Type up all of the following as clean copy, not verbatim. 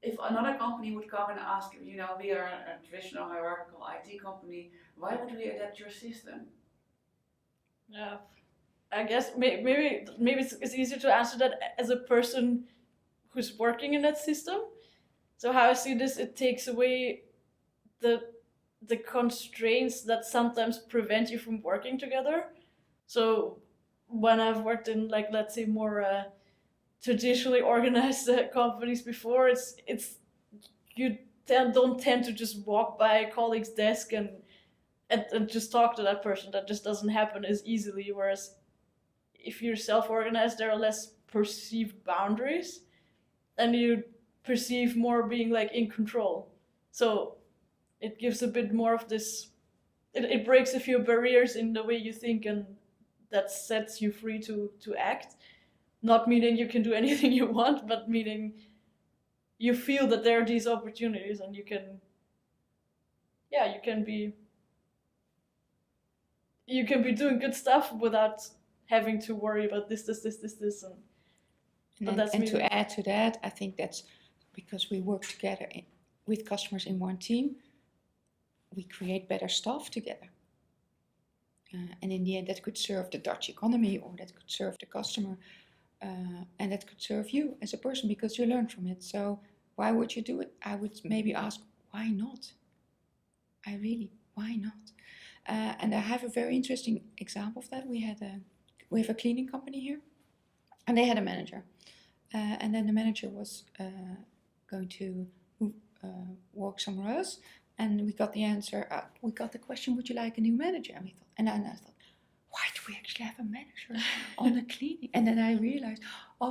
if another company would come and ask, we are a traditional hierarchical IT company, why would we adapt your system? Yeah, I guess maybe it's easier to answer that as a person who's working in that system. So how I see this, it takes away the constraints that sometimes prevent you from working together. So when I've worked in, like, let's say more traditionally organized companies before, it's you don't tend to just walk by a colleague's desk and just talk to that person. That just doesn't happen as easily. Whereas if you're self-organized, there are less perceived boundaries, and you perceive more being like in control. So it gives a bit more of this. It breaks a few barriers in the way you think, and that sets you free to act. Not meaning you can do anything you want, but meaning you feel that there are these opportunities, and you can be doing good stuff without having to worry about this, and to add to that, I think that's because we work together with customers in one team, we create better stuff together. And in the end, that could serve the Dutch economy, or that could serve the customer, and that could serve you as a person, because you learn from it. So why would you do it? I would maybe ask, why not? Why not? And I have a very interesting example of that. We have a cleaning company here, and they had a manager. And then the manager was going to work somewhere else. And we got the answer, we got the question, would you like a new manager? And then I thought, why do we actually have a manager on the cleaning? And then I realized,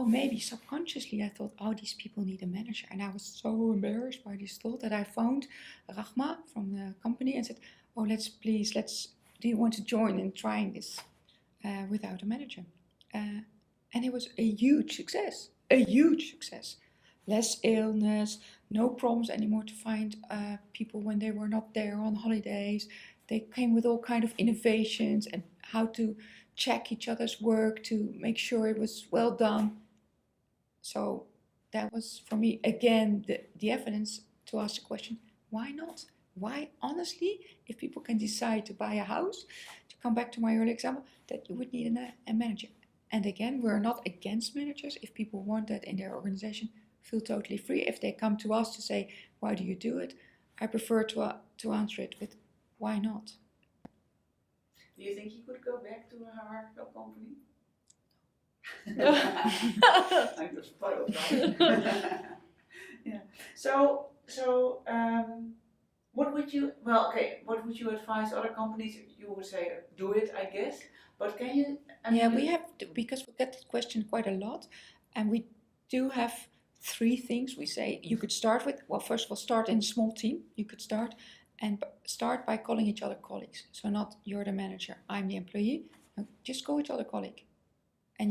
maybe subconsciously I thought, these people need a manager. And I was so embarrassed by this thought that I phoned Rachma from the company and said, do you want to join in trying this without a manager? And it was a huge success. Less illness, no problems anymore to find people when they were not there on holidays. They came with all kind of innovations and how to check each other's work to make sure it was well done. So that was, for me, again, the evidence to ask the question, why not? Why, honestly, if people can decide to buy a house, to come back to my earlier example, that you would need a manager. And again, we're not against managers. If people want that in their organization, feel totally free. If they come to us to say, why do you do it? I prefer to answer it with, why not? Do you think you could go back to a hierarchical company? I'm just spoiled, right? Yeah. So what would you advise other companies? You would say, do it, I guess. But can you? We have to, because we get that question quite a lot, and we do have 3 things we say you could start with. Well, first of all, start in a small team. You could start by calling each other colleagues. So not you're the manager, I'm the employee. No, just call each other colleague. And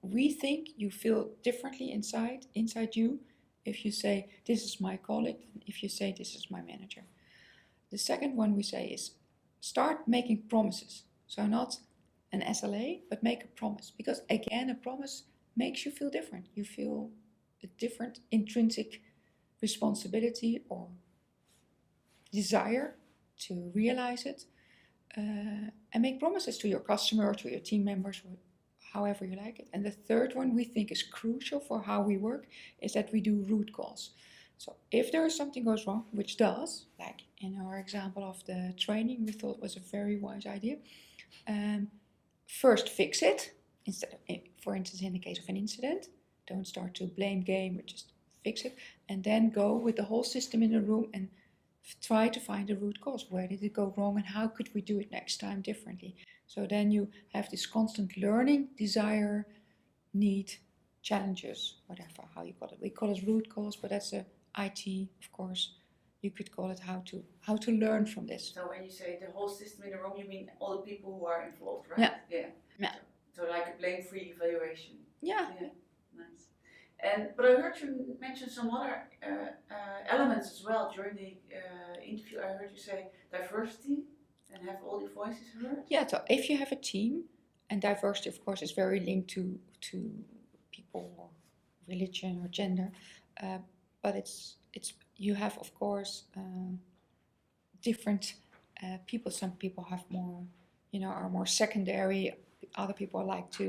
we think you feel differently inside you if you say, this is my colleague, and if you say, this is my manager. The second one we say is, start making promises. So not an SLA, but make a promise. Because again, a promise makes you feel different. You feel a different intrinsic responsibility or desire to realize it, and make promises to your customer or to your team members, or however you like it. And the third one we think is crucial for how we work is that we do root cause. So if there is something goes wrong, which does, like in our example of the training, we thought was a very wise idea. First fix it, instead of, for instance, in the case of an incident, don't start to blame game, or just fix it, and then go with the whole system in the room and try to find the root cause. Where did it go wrong, and how could we do it next time differently? So then you have this constant learning, desire, need, challenges, whatever, how you call it. We call it root cause, but that's a IT, of course. You could call it how to learn from this. So when you say the whole system in the room, you mean all the people who are involved, right? Yeah. So like a blame-free evaluation. Yeah. Nice. But I heard you mention some other elements as well during the interview. I heard you say diversity and have all the voices heard. Yeah. So if you have a team, and diversity, of course, is very linked to people or religion or gender. but it's you have of course different people. Some people have more, are more secondary. Other people like to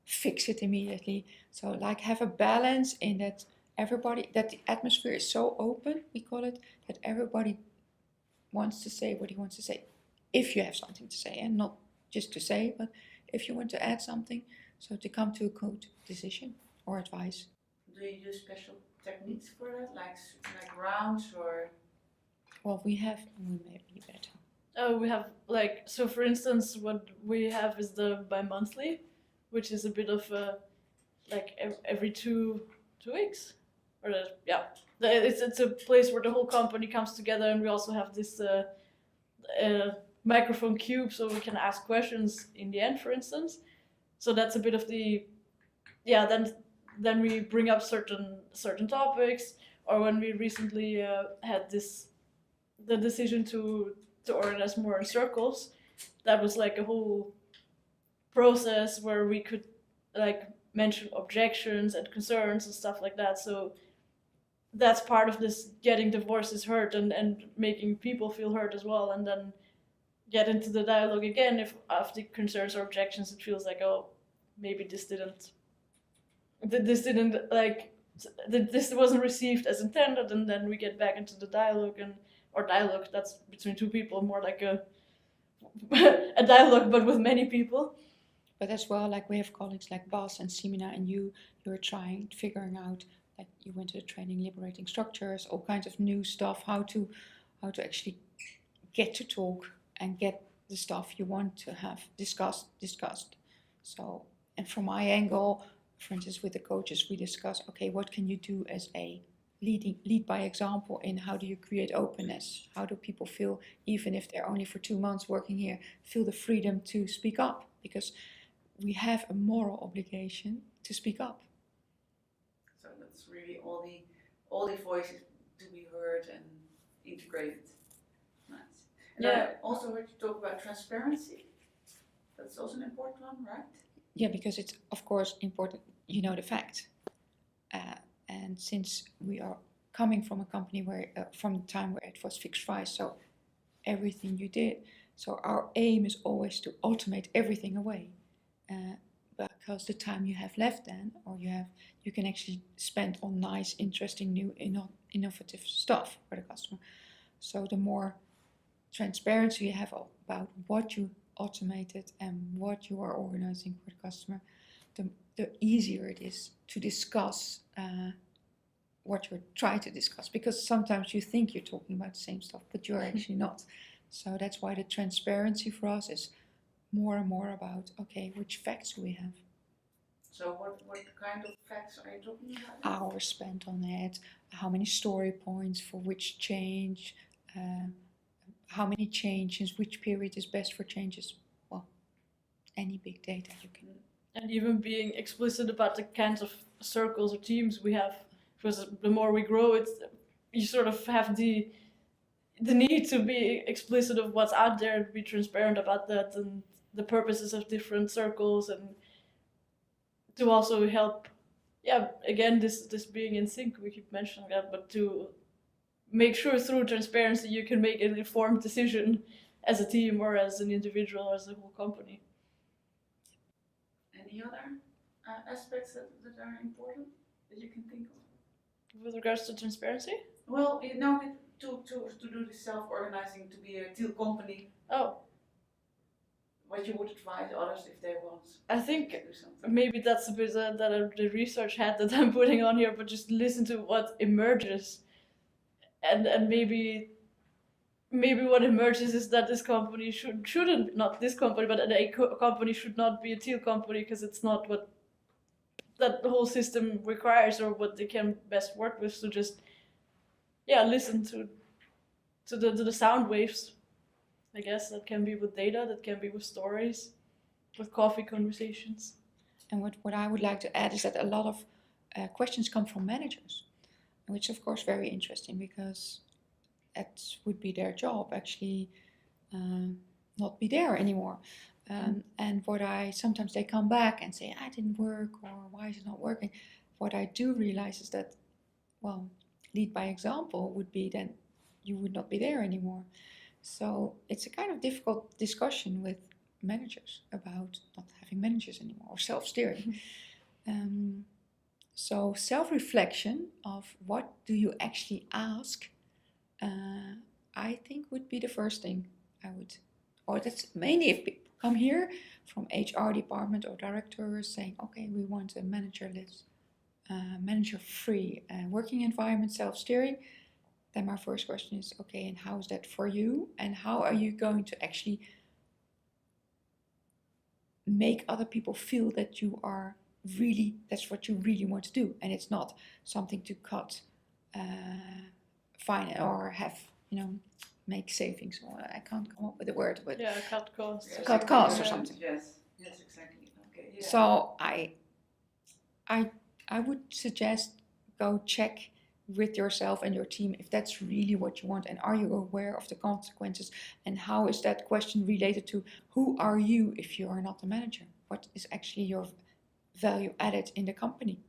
fix it immediately. So like have a balance in that that the atmosphere is so open, we call it, that everybody wants to say what he wants to say. If you have something to say, and not just to say, but if you want to add something, so to come to a good decision or advice. Do you use special techniques for that, like rounds or? Well, we may be better. We have so for instance, what we have is the bi-monthly, which is a bit of every 2 weeks, or it's a place where the whole company comes together, and we also have this microphone cube, so we can ask questions in the end, for instance. So that's a bit of the then we bring up certain topics, or when we recently had the decision to organize more in circles, that was like a whole process where we could mention objections and concerns and stuff like that. So that's part of this, getting the voices heard and making people feel heard as well, and then get into the dialogue again if after concerns or objections it feels like, oh, maybe this wasn't received as intended, and then we get back into the dialogue dialogue that's between two people, more like a dialogue but with many people. But as well, like we have colleagues like Bas and Simina, and you're figuring out, like you went to the training Liberating Structures, all kinds of new stuff, how to actually get to talk and get the stuff you want to have discussed. So, and from my angle, for instance, with the coaches, we discuss, okay, what can you do as a lead by example, in how do you create openness? How do people feel, even if they're only for 2 months working here, feel the freedom to speak up? Because we have a moral obligation to speak up. So that's really all the voices to be heard and integrated. Nice. And I also heard you talk about transparency. That's also an important one, right? Yeah, because it's of course important, the fact. And since we are coming from a company where, from the time where it was fixed price, so everything you did, so our aim is always to automate everything away, because the time you have left then, or you can actually spend on nice, interesting, new, innovative stuff for the customer. So the more transparency you have about what you automated and what you are organizing for the customer, the easier it is to discuss what you're trying to discuss, because sometimes you think you're talking about the same stuff, but you're actually not. So that's why the transparency for us is more and more about, okay, which facts do we have? So what kind of facts are you talking about? Hours spent on it, how many story points for which change, how many changes, which period is best for changes. Well, any big data you can. And even being explicit about the kinds of circles or teams we have, because the more we grow, you sort of have the need to be explicit of what's out there and be transparent about that, and the purposes of different circles, and to also help, again, this being in sync, we keep mentioning that, but to make sure through transparency you can make an informed decision as a team or as an individual or as a whole company. Any other aspects that are important that you can think of? With regards to transparency? Well, to do the self-organizing, to be a teal company. Oh. What you would advise others if they want I think to do something? maybe that's a bit the research hat that I'm putting on here, but just listen to what emerges. And maybe what emerges is that this company shouldn't, not this company, but a company should not be a teal company, because it's not what that the whole system requires or what they can best work with. So just listen to the sound waves, I guess. That can be with data, that can be with stories, with coffee conversations. And what I would like to add is that a lot of questions come from managers, which is of course very interesting, because that would be their job, actually not be there anymore. And sometimes they come back and say, I didn't work, or why is it not working? What I do realize is that, well, lead by example would be then you would not be there anymore. So it's a kind of difficult discussion with managers about not having managers anymore or self-steering. So self-reflection of what do you actually ask, I think would be the first thing I would, or that's mainly if people come here from HR department or directors saying, okay, we want a managerless, manager-free working environment, self-steering. Then my first question is, okay, and how is that for you? And how are you going to actually make other people feel that you are really, that's what you really want to do, and it's not something to cut fine or have, make savings, or I can't come up with a word, but cut costs. Yeah, cut costs or something. Yes, exactly. Okay. Yeah. So I would suggest go check with yourself and your team if that's really what you want, and are you aware of the consequences, and how is that question related to who are you if you are not the manager? What is actually your value added in the company?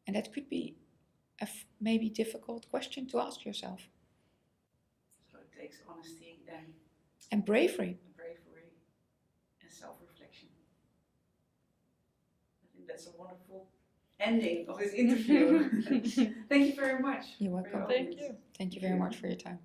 And that could be a maybe difficult question to ask yourself. So it takes honesty and bravery. And self-reflection. I think that's a wonderful ending of this interview. Thank you very much. You're welcome. Thank you. Thank you very much for your time.